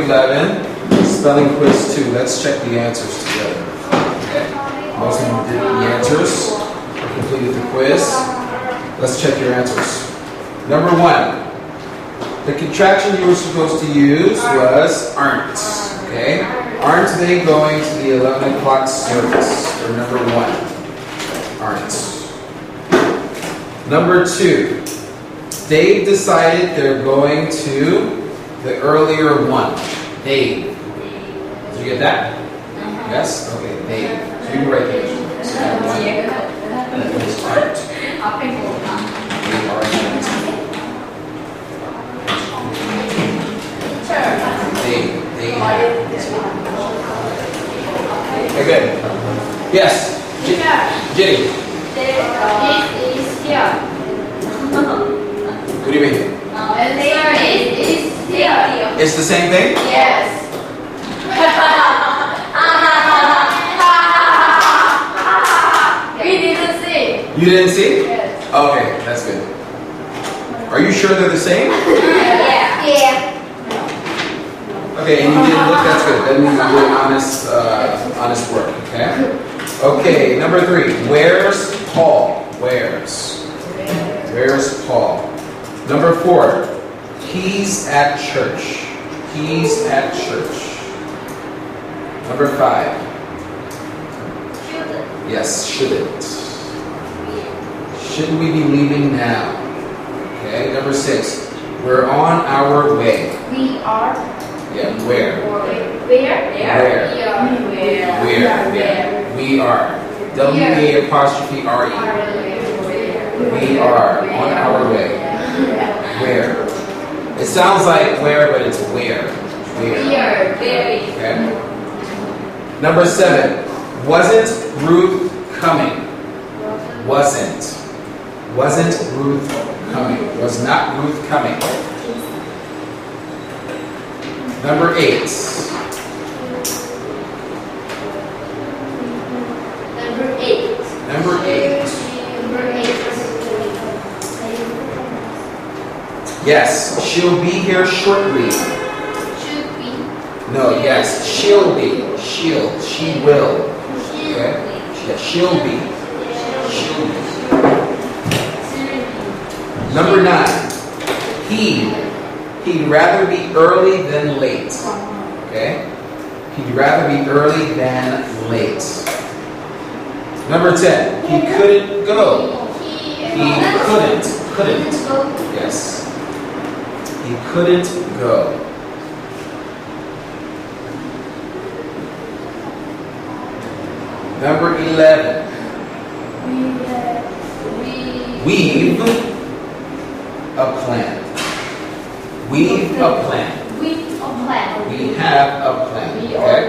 L11, spelling quiz 2. Let's check the answers together. Most of you did the answers or completed the quiz. Let's check your answers. Number 1. The contraction you were supposed to use was aren't. Okay? Aren't they going to the 11 o'clock service? Or number 1. Aren't. Number 2. Dave decided they're going to the earlier one. Dave. Did you get that? Yes? Okay, Dave. So you can write those. So that one. That was aren't. They are not. They have. Okay, good. Yes? Jenny. It is here. What do you mean? There is here. It's the same thing? Yes. We didn't see. You didn't see? Yes. Okay, that's good. Are you sure they're the same? Yeah. Okay, and you didn't look, that's good. That means you're doing honest work, okay? Okay, number 3. Where's Paul? Where's Paul? Number 4. He's at church. He's at church. Number 5. Yes, shouldn't. Shouldn't we be leaving now? Okay, number 6. We're on our way. We are. Yeah, where? Where? We are. W-A''R-E. We are on our way. Where? It sounds like where, but it's where. Where. Okay. Number 7. Wasn't Ruth coming? Wasn't Ruth coming? Was not Ruth coming? Number 8. Number 8. Yes, she'll be here shortly. Should be. No, yes, she'll be. She will. Okay? Yeah, she'll be. Number 9. He'd rather be early than late. Okay? He'd rather be early than late. Number 10. He couldn't go. He couldn't. Yes. He couldn't go. Number 11. We've a plan. We've a plan. We have a plan. Okay?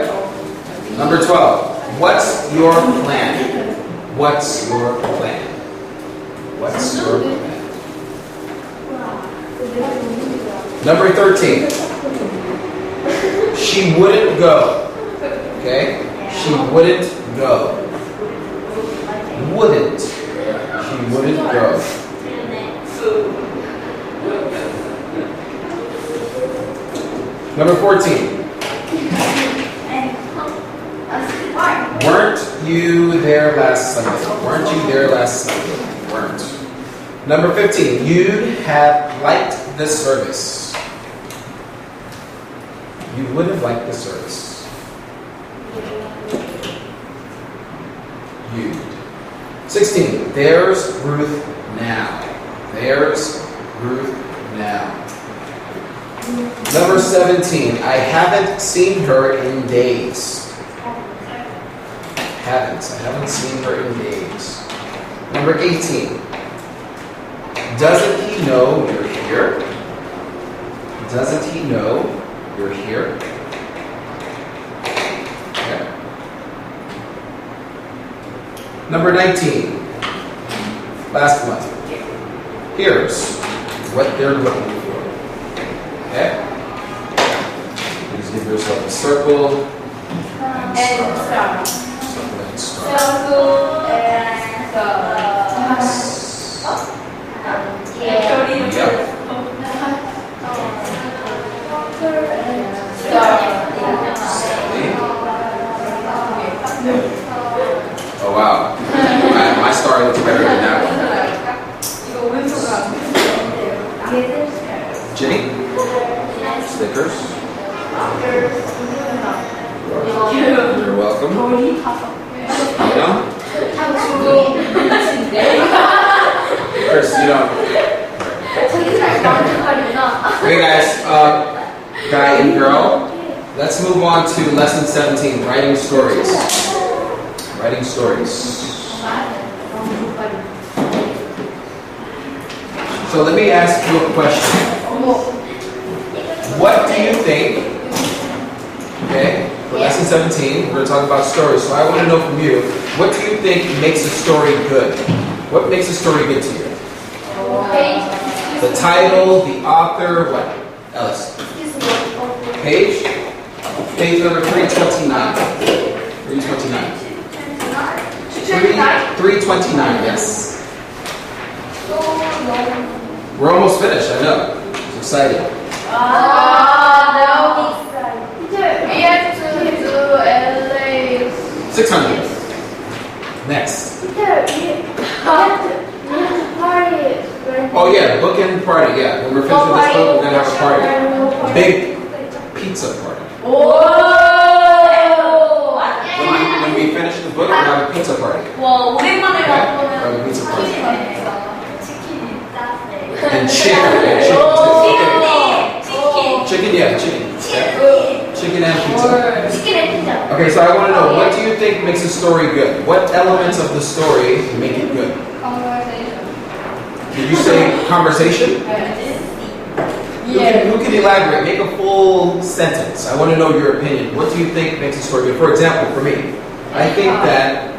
Number 12. What's your plan? What's your plan? What's your plan? Number 13. She wouldn't go. Okay? She wouldn't go. Wouldn't. She wouldn't go. Number 14. Weren't you there last Sunday? Weren't you there last Sunday? Weren't. Number 15. You'd have liked the service. You would have liked the service. You. 16. There's Ruth now. There's Ruth now. Number 17. I haven't seen her in days. I haven't seen her in days. Number 18. Doesn't he know you're here? Doesn't he know you're here? Okay. Number 19. Last one. Here's what they're looking for. Okay? Please give yourself a circle. And star. Circle and star. Circle and star. Yep. Star. let's move on to lesson 17, writing stories. Writing stories. So let me ask you a question. What do you think, okay, for lesson 17, we're going to talk about stories. So I want to know from you, what do you think makes a story good? What makes a story good to you? The title, the author, what else? Page? Page number 329. 329. 329, yes. We're almost finished, I know. It's exciting. No. We have to do LA. 600. Next. Oh yeah, bookend party, yeah. When we're finished with this book, we're going to have a party. A big pizza party. When we finish the book, we're going to have a pizza party. 와, 오랜만에 Okay? 가보면 We're having a pizza party. 치킨이 있다네. And chicken. And chicken. Chicken, yeah, chicken. Chicken and pizza. 치킨에 피자. Okay, so I want to know, what do you think makes a story good? What elements of the story make it good? Did you say conversation? Who can elaborate? Make a full sentence. I want to know your opinion. What do you think makes a story good? For example, for me, I think that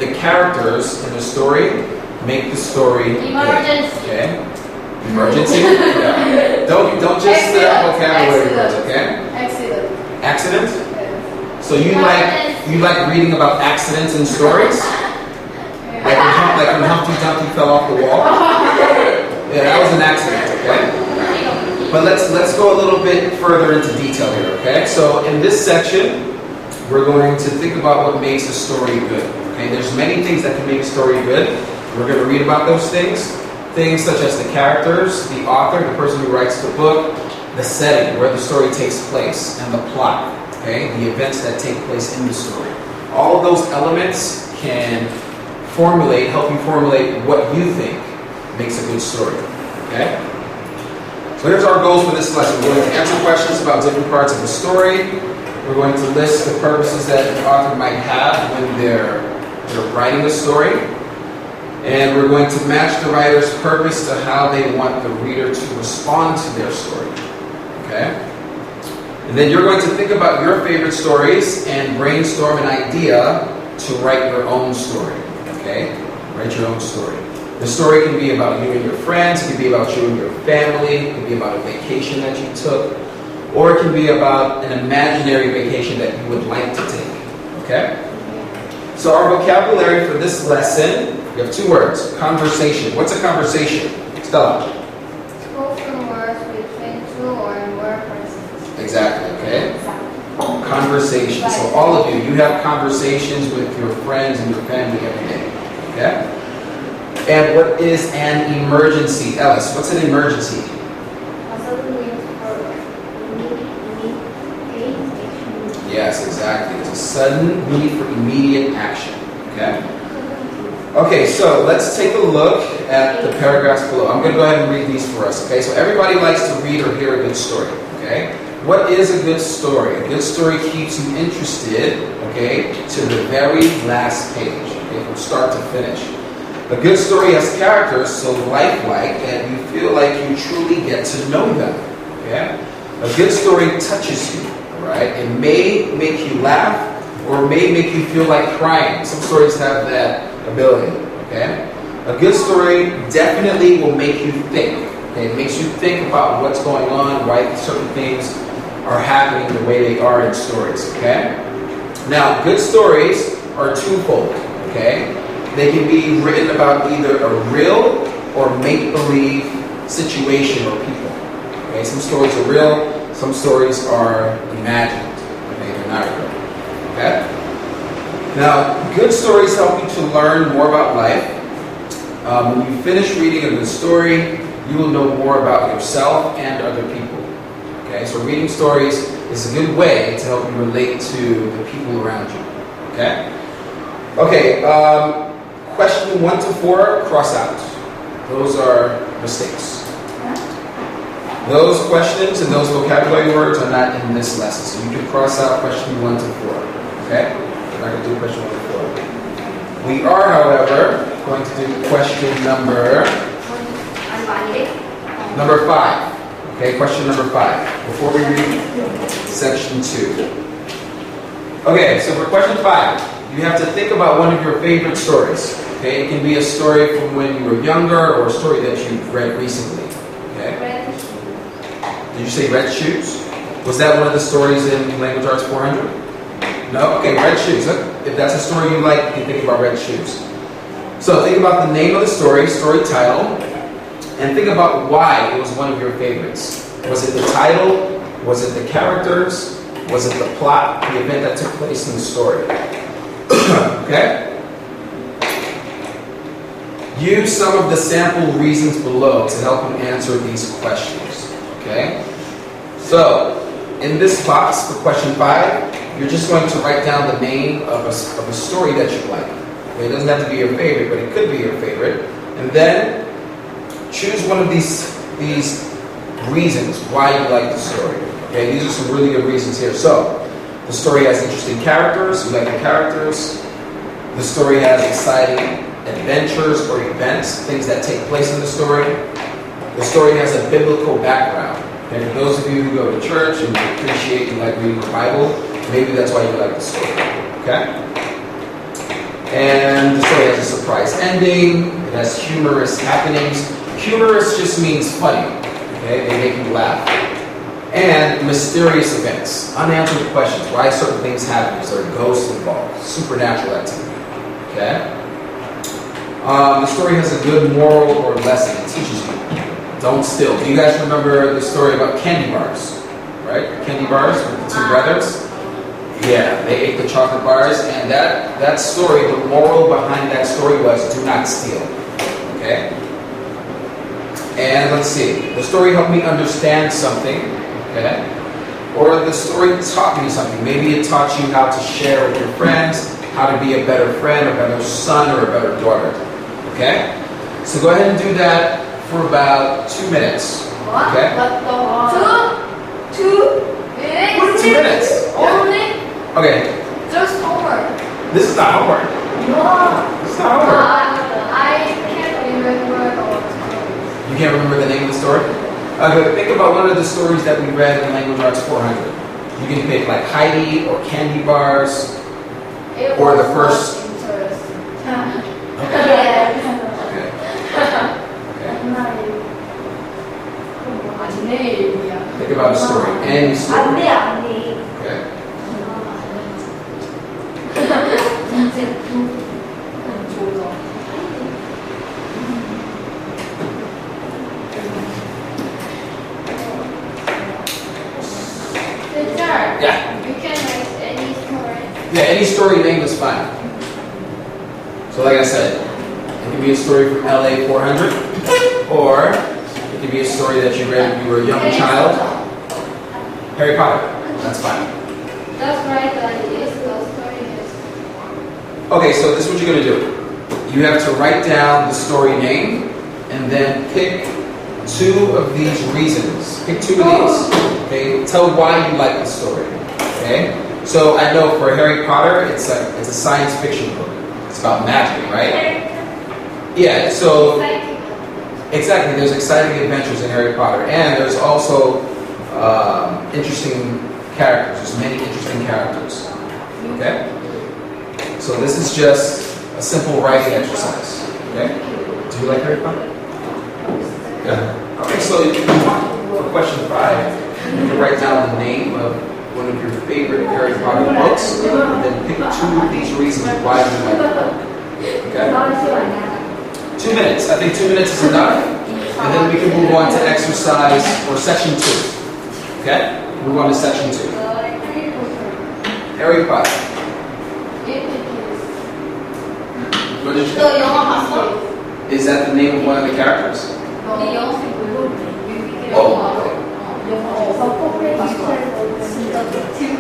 the characters in the story make the story good. Okay? Emergency? Yeah. Don't just set up vocabulary words, okay? Accident? So you like reading about accidents in stories? Like when Humpty Dumpty fell off the wall? Yeah, that was an accident, okay? But let's go a little bit further into detail here, okay? So in this section, we're going to think about what makes a story good. Okay, there's many things that can make a story good. We're going to read about those things. Things such as the characters, the author, the person who writes the book, the setting, where the story takes place, and the plot, okay? The events that take place in the story. All of those elements can help you formulate what you think makes a good story, okay? So here's our goals for this lesson. We're going to answer questions about different parts of the story. We're going to list the purposes that the author might have when they're writing a story. And we're going to match the writer's purpose to how they want the reader to respond to their story. Okay? And then you're going to think about your favorite stories and brainstorm an idea to write your own story. Okay? Write your own story. The story can be about you and your friends, it can be about you and your family, it can be about a vacation that you took, or it can be about an imaginary vacation that you would like to take. Okay? So our vocabulary for this lesson, we have two words. Conversation. What's a conversation? Stella. Spoken words between two or more persons. Exactly, okay? Conversation. So all of you have conversations with your friends and your family every day. Okay? And what is an emergency? Ellis, what's an emergency? Yes, exactly. It's a sudden need for immediate action. Okay? Okay, so let's take a look at the paragraphs below. I'm going to go ahead and read these for us. Okay, so everybody likes to read or hear a good story. Okay? What is a good story? A good story keeps you interested, okay, to the very last page, okay, from start to finish. A good story has characters so lifelike that you feel like you truly get to know them. Okay? A good story touches you. Right? It may make you laugh or may make you feel like crying. Some stories have that ability. Okay? A good story definitely will make you think. Okay? It makes you think about what's going on, why certain things are happening the way they are in stories. Okay? Now, good stories are twofold. Okay? They can be written about either a real or make-believe situation or people. Okay? Some stories are real. Some stories are imagined. Okay, they're not real. Okay? Now, good stories help you to learn more about life. When you finish reading a good story, you will know more about yourself and other people. Okay, so reading stories is a good way to help you relate to the people around you. Okay? Okay, question 1 to 4, cross out. Those are mistakes. Those questions and those vocabulary words are not in this lesson, so you can cross out question 1 to 4. Okay? We're not going to do question 1 to 4. We are, however, going to do question number 5. Okay, question number 5. Before we read section 2. Okay, so for question 5, you have to think about one of your favorite stories. Okay, it can be a story from when you were younger or a story that you've read recently. Okay? Did you say Red Shoes? Was that one of the stories in Language Arts 400? No? Okay, Red Shoes. If that's a story you like, you can think about Red Shoes. So think about the name of the story title, and think about why it was one of your favorites. Was it the title? Was it the characters? Was it the plot, the event that took place in the story? Okay? Use some of the sample reasons below to help you answer these questions. Okay? So, in this box for question 5, you're just going to write down the name of a story that you like. Okay? It doesn't have to be your favorite, but it could be your favorite. And then choose one of these reasons why you like the story. Okay? These are some really good reasons here. So, the story has interesting characters. You like the characters. The story has exciting adventures or events, things that take place in the story. The story has a biblical background. And for those of you who go to church and appreciate and like reading the Bible, maybe that's why you like the story. Okay? And the story has a surprise ending. It has humorous happenings. Humorous just means funny. Okay? They make you laugh. And mysterious events. Unanswered questions. Why certain things happen. Is there ghosts involved? Supernatural activity. Okay? The story has a good moral or lesson. It teaches you. Don't steal. Do you guys remember the story about candy bars? Right? Candy bars with the two brothers? Yeah, they ate the chocolate bars. And that story, the moral behind that story was do not steal. Okay? And let's see. The story helped me understand something. Okay? Or the story taught me something. Maybe it taught you how to share with your friends, how to be a better friend, a better son, or a better daughter. Okay? So go ahead and do that for about 2 minutes. Okay? 2 minutes? 2 minutes. Only? Okay. Just homework. This is not homework. This is not homework. I can't remember all the stories. You can't remember the name of the story? Okay, think about one of the stories that we read in Language Arts 400. You can pick like Heidi or Candy Bars. Or the first. Interesting. Okay. Yes. Okay. Think about a story. Any story. Okay. Yeah. You can write any story. Yeah, any story name is fine. So like I said, it can be a story from LA400, or it can be a story that you read when you were a young child. Harry Potter. That's fine. That's right, that is the story. Okay, so this is what you're going to do. You have to write down the story name, and then pick 2 of these reasons. Pick 2 of these. Okay, tell why you like the story. Okay, so I know for Harry Potter, it's a science fiction book. It's about magic, right? Yeah. So exactly, there's exciting adventures in Harry Potter, and there's also interesting characters. There's many interesting characters. Okay. So this is just a simple writing exercise. Okay. Do you like Harry Potter? Yeah. Okay. So for question 5. You can write down the name of one of your favorite Harry Potter books, and then pick 2 of these reasons why you like the book. Okay? 2 minutes. I think 2 minutes is enough. And then we can move on to exercise or section 2. Okay? Move on to section 2. Harry Potter. What did you think? Is that the name of one of the characters? Oh, okay.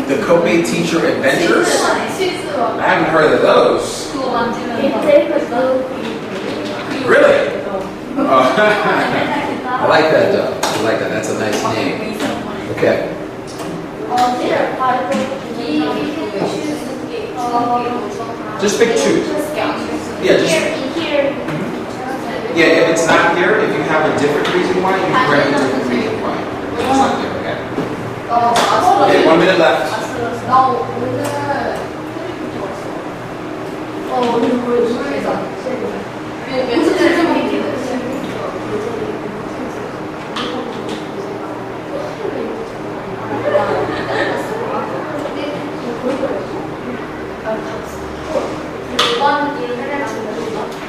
The copay teacher adventures? I haven't heard of those. Really? Oh. I like that though. I like that. That's a nice name. Okay. Just pick two. Yeah, just. Yeah, if it's not here, if you have a different reason why, you can grab a different reason why. If it's not there, okay? Okay, 1 minute left.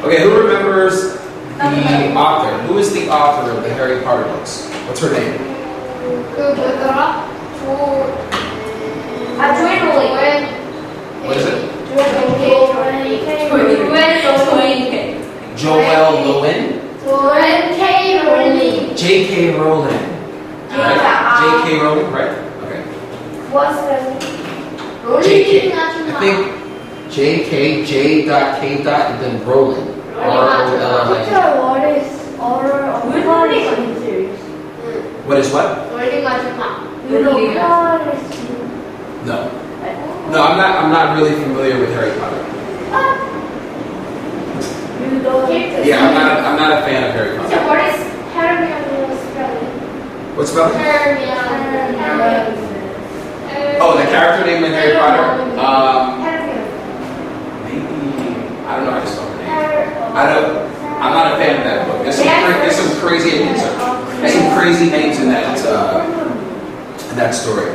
Okay, who remembers the author? Who is the author of the Harry Potter books? What's her name? What is it? Joel Lewin? J.K. Rowling. Right? J.K. Rowling, right? Okay. J.K. I think J.K. J. K. and then Rowling. What is what? No. No, I'm not really familiar with Harry Potter. Yeah, I'm not a fan of Harry Potter. So what is Hermione spelling? What's spelling? Hermione. Oh, the character name in Harry Potter? Hermione. Maybe, I don't know how to spell her name. I'm not a fan of that book. There's some crazy names. There's some crazy names in that story.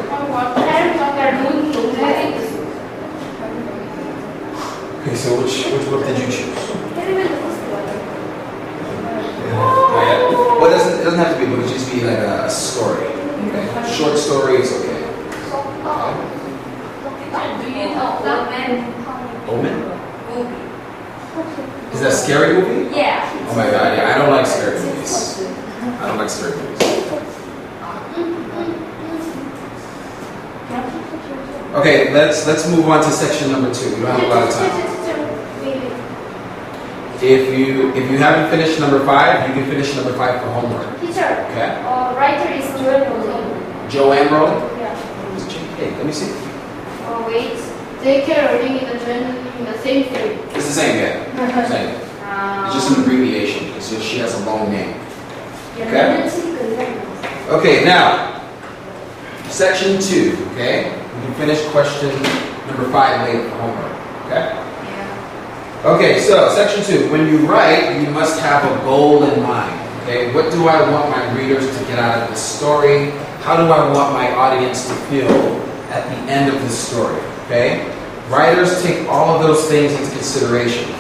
Okay, so which book did you choose? Well, it doesn't have to be a book. It just be like a story. Okay, short story is okay. Omen? Is that a scary movie? Yeah. Oh my god, yeah, I don't like scary movies. I don't like scary movies. Okay, let's move on to section number 2. We don't have a lot of time. If you haven't finished number 5, you can finish number 5 for homework. Teacher. Okay. Writer is Joanne Rowling. Joanne Rowling? Yeah. Who's J.K.? Let me see. Oh wait. J.K. Rowling is in the same thing. It's the same, yeah. Same. It's just an abbreviation because she has a long name. Okay? Okay, now, section 2, okay? We can finish question number 5 later for homework, okay? Yeah. Okay, so section 2, when you write, you must have a goal in mind, okay? What do I want my readers to get out of this story? How do I want my audience to feel at the end of the story, okay? Writers take all of those things into consideration,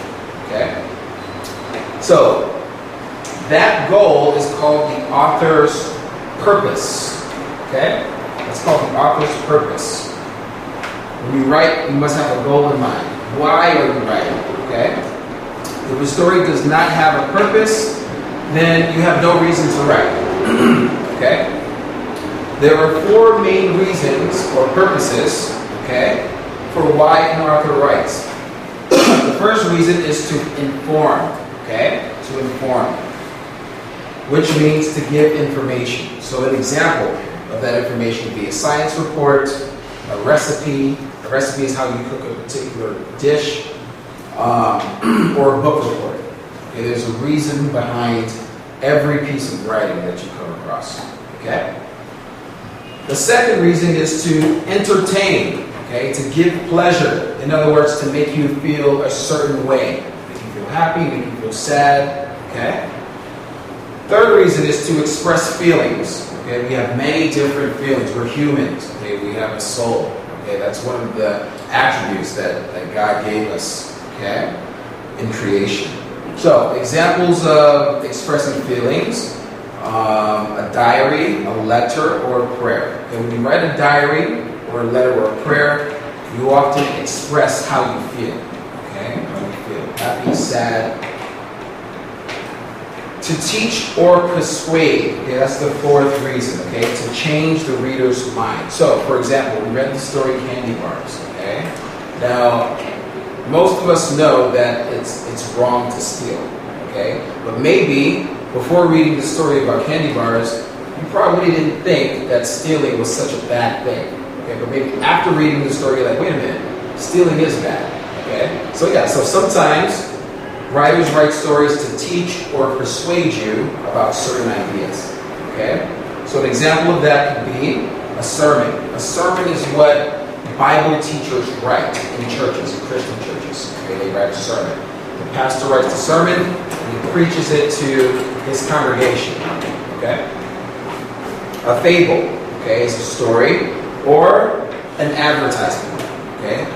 okay? So, that goal is called the author's purpose, okay? That's called the author's purpose. When you write, you must have a goal in mind. Why are you writing, okay? If a story does not have a purpose, then you have no reason to write, okay? There are 4 main reasons or purposes, okay, for why an author writes. The first reason is to inform, okay? To inform, which means to give information. So an example of that information would be a science report, a recipe. A recipe is how you cook a particular dish, or a book report. Okay, there's a reason behind every piece of writing that you come across, okay? The second reason is to entertain, okay, to give pleasure. In other words, to make you feel a certain way. Make you feel happy, make you feel sad, okay? Third reason is to express feelings. Okay, we have many different feelings. We're humans, okay? We have a soul. Okay, that's one of the attributes that God gave us, okay, in creation. So, examples of expressing feelings. A diary, a letter, or a prayer. Okay, when you write a diary, or a letter, or a prayer, you often express how you feel. Okay, how you feel. Happy, sad. To teach or persuade. Okay, that's the 4th reason. Okay, to change the reader's mind. So, for example, we read the story Candy Bars. Okay, now most of us know that it's wrong to steal. Okay, but maybe before reading the story about candy bars, you probably didn't think that stealing was such a bad thing. Okay, but maybe after reading the story, you're like, wait a minute, stealing is bad. Okay, so yeah, so sometimes writers write stories to teach or persuade you about certain ideas. Okay, so an example of that could be a sermon. A sermon is what Bible teachers write in churches, in Christian churches. Okay, they write a sermon. The pastor writes the sermon and he preaches it to his congregation. Okay, a fable, okay, is a story or an advertisement. Okay.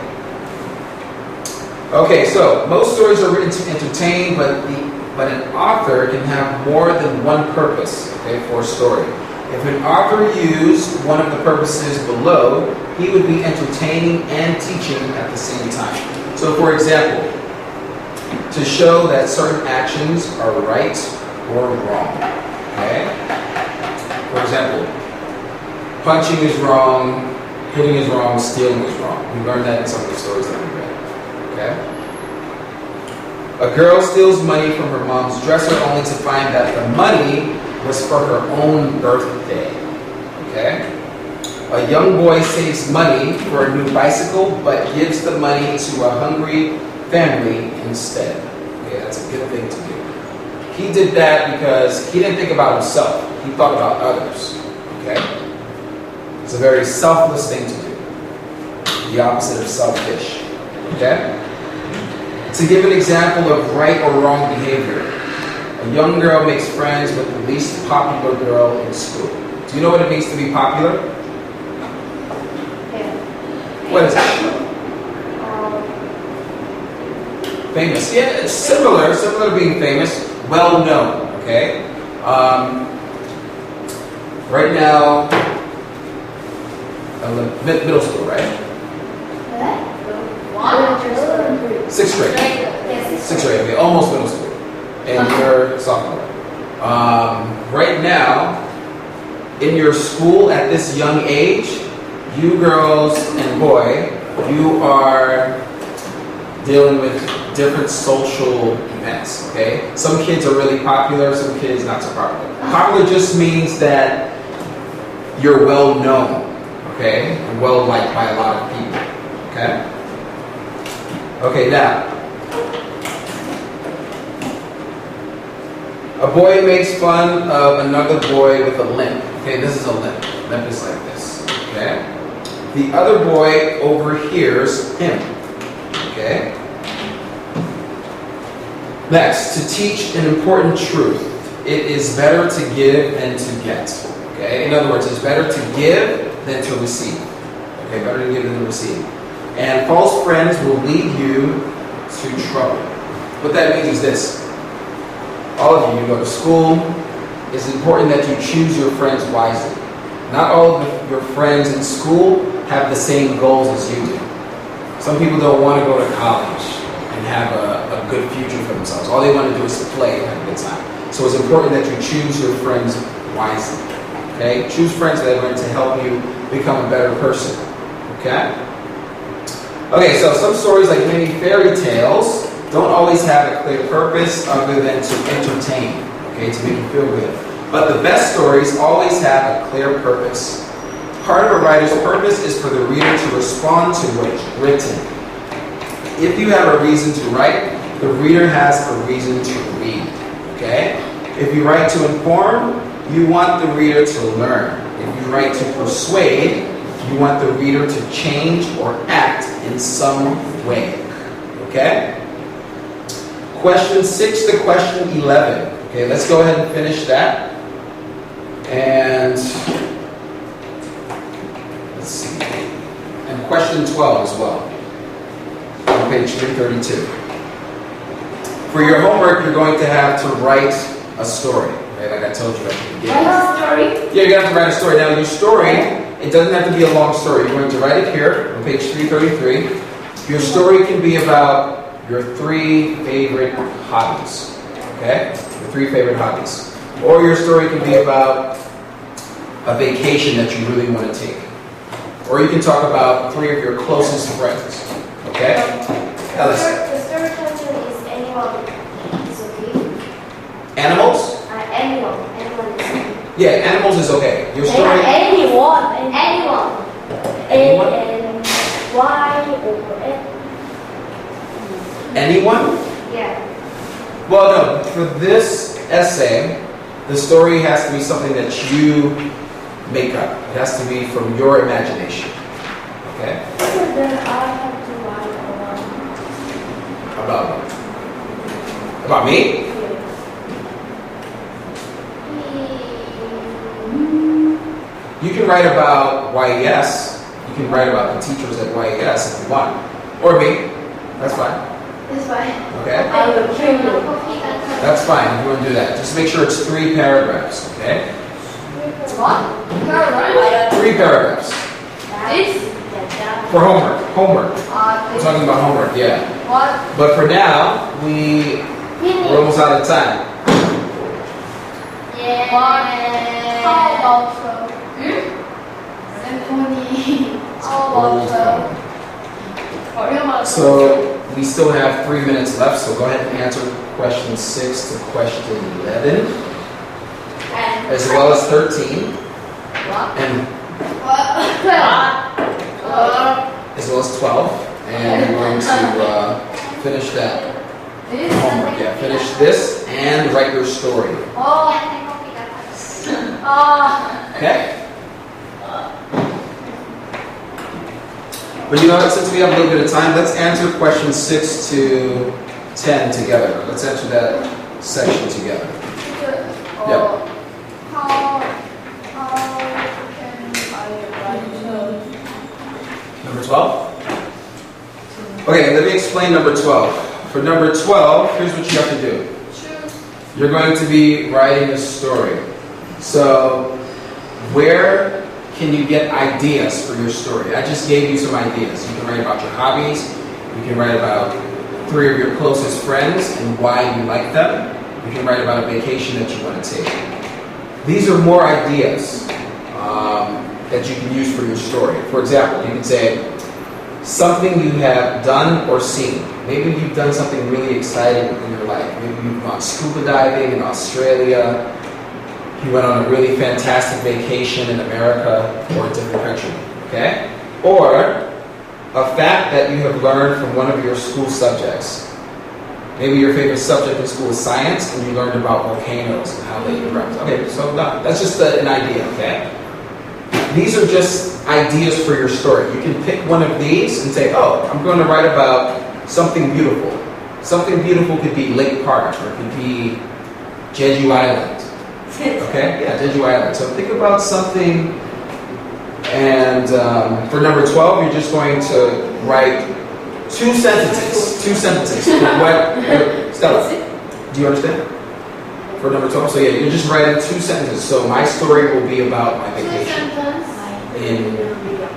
Okay, so most stories are written to entertain, but an author can have more than one purpose, okay, for a story. If an author used one of the purposes below, he would be entertaining and teaching at the same time. So, for example, to show that certain actions are right or wrong. Okay? For example, punching is wrong, hitting is wrong, stealing is wrong. We learned that in some of the stories that we read. Okay? A girl steals money from her mom's dresser only to find that the money was for her own birthday. Okay? A young boy saves money for a new bicycle, but gives the money to a hungry family instead. Okay, that's a good thing to do. He did that because he didn't think about himself. He thought about others. Okay? It's a very selfless thing to do. The opposite of selfish. Okay? To give an example of right or wrong behavior, a young girl makes friends with the least popular girl in school. Do you know what it means to be popular? Yeah. What is it? Famous. Yeah, it's similar to being famous. Well known. Okay. Right now, middle school, right? Sixth grade. Sixth grade. Okay, almost middle school. And you're sophomore. Right now, in your school at this young age, you girls and boy, you are dealing with different social events, okay? Some kids are really popular, some kids not so popular. Popular just means that you're well known, okay? And well liked by a lot of people, okay? Okay, now, a boy makes fun of another boy with a limp. Okay, this is a limp. Limp is like this, okay? The other boy overhears him, okay? Next, to teach an important truth, it is better to give than to get. Okay? In other words, it's better to give than to receive. Okay, better to give than to receive. And false friends will lead you to trouble. What that means is this. All of you go to school. It's important that you choose your friends wisely. Not all of your friends in school have the same goals as you do. Some people don't want to go to college and have a good future for themselves. All they want to do is play and have a good time. So it's important that you choose your friends wisely. Okay? Choose friends that are going to help you become a better person. Okay? Okay, so some stories, like many fairy tales, don't always have a clear purpose other than to entertain, okay, to make you feel good. But the best stories always have a clear purpose. Part of a writer's purpose is for the reader to respond to what is written. If you have a reason to write, the reader has a reason to read, okay? If you write to inform, you want the reader to learn. If you write to persuade, you want the reader to change or act in some way, okay? Question 6 to question 11. Okay, let's go ahead and finish that. And let's see. And question 12 as well. On page 332. For your homework, you're going to have to write a story. Okay, like I told you at the beginning. Write a story? Yeah, you have to write a story. Now, your story, it doesn't have to be a long story. You're going to write it here on page 333. Your story can be about your 3 favorite hobbies. Okay? Your 3 favorite hobbies. Or your story can be about a vacation that you really want to take. Or you can talk about 3 of your closest friends. Okay? Alice. The story title is Animal. Is okay? Animals? Animal. Animal is okay. Yeah, animals is okay. Your They story. are anyone. Anyone. Anyone? A-N-Y-O-N. Anyone? Yeah. Well, no. For this essay, the story has to be something that you make up. It has to be from your imagination. Okay? So then I have to write About what? About me? You can write about YES. You can write about the teachers at YES if you want. Or me. That's fine. This way. Okay? I will kill you. That's fine. If you want to do that. Just make sure it's 3 paragraphs. Okay? What? Carrot. 3 paragraphs. This? For homework. Homework. We're This. talking about homework, yeah. What? But for now, we're almost out of time. What? How about Symphony? How about So we still have 3 minutes left, so go ahead and answer question 6 to question 11, as well as 13, and as well as 12. And we're going to finish that homework. Yeah, finish this and write your story. Okay? But you know what, since we have a little bit of time, let's answer questions 6 to 10 together. Let's answer that section together. How can I write Number 12? Okay, let me explain number 12. For number 12, here's what you have to do. choose? You're going to be writing a story. So, where can you get ideas for your story? I just gave you some ideas. You can write about your hobbies. You can write about 3 of your closest friends and why you like them. You can write about a vacation that you want to take. These are more ideas that you can use for your story. For example, you can say something you have done or seen. Maybe you've done something really exciting in your life. Maybe you've gone scuba diving in Australia. You went on a really fantastic vacation in America or a different country. Okay? Or a fact that you have learned from one of your school subjects. Maybe your favorite subject in school is science, and you learned about volcanoes and how they erupt. Okay, so no, that's just an idea, okay? These are just ideas for your story. You can pick one of these and say, oh, I'm going to write about something beautiful. Something beautiful could be Lake Park, or it could be Jeju Island. Okay? Yeah, Jeju Island. So think about something, and for number 12, you're just going to write 2 sentences. 2 sentences. Stella, do you understand? For number 12? So yeah, you're just writing 2 sentences. So my story will be about my vacation in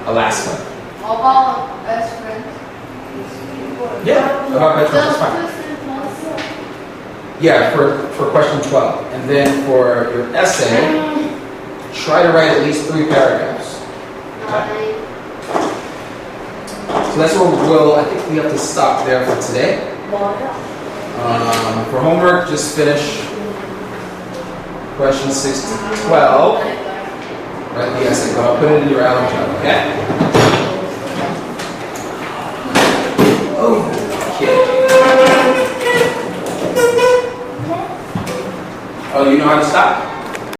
Alaska. About best friends. Yeah, about my friends, fine. Yeah, for question 12. And then for your essay, try to write at least 3 paragraphs. Okay? So that's where I think we have to stop there for today. For homework, just finish questions 6 to 12. Write the essay, but I'll put it in your Allen job, okay? Okay. Oh, you know how to stop?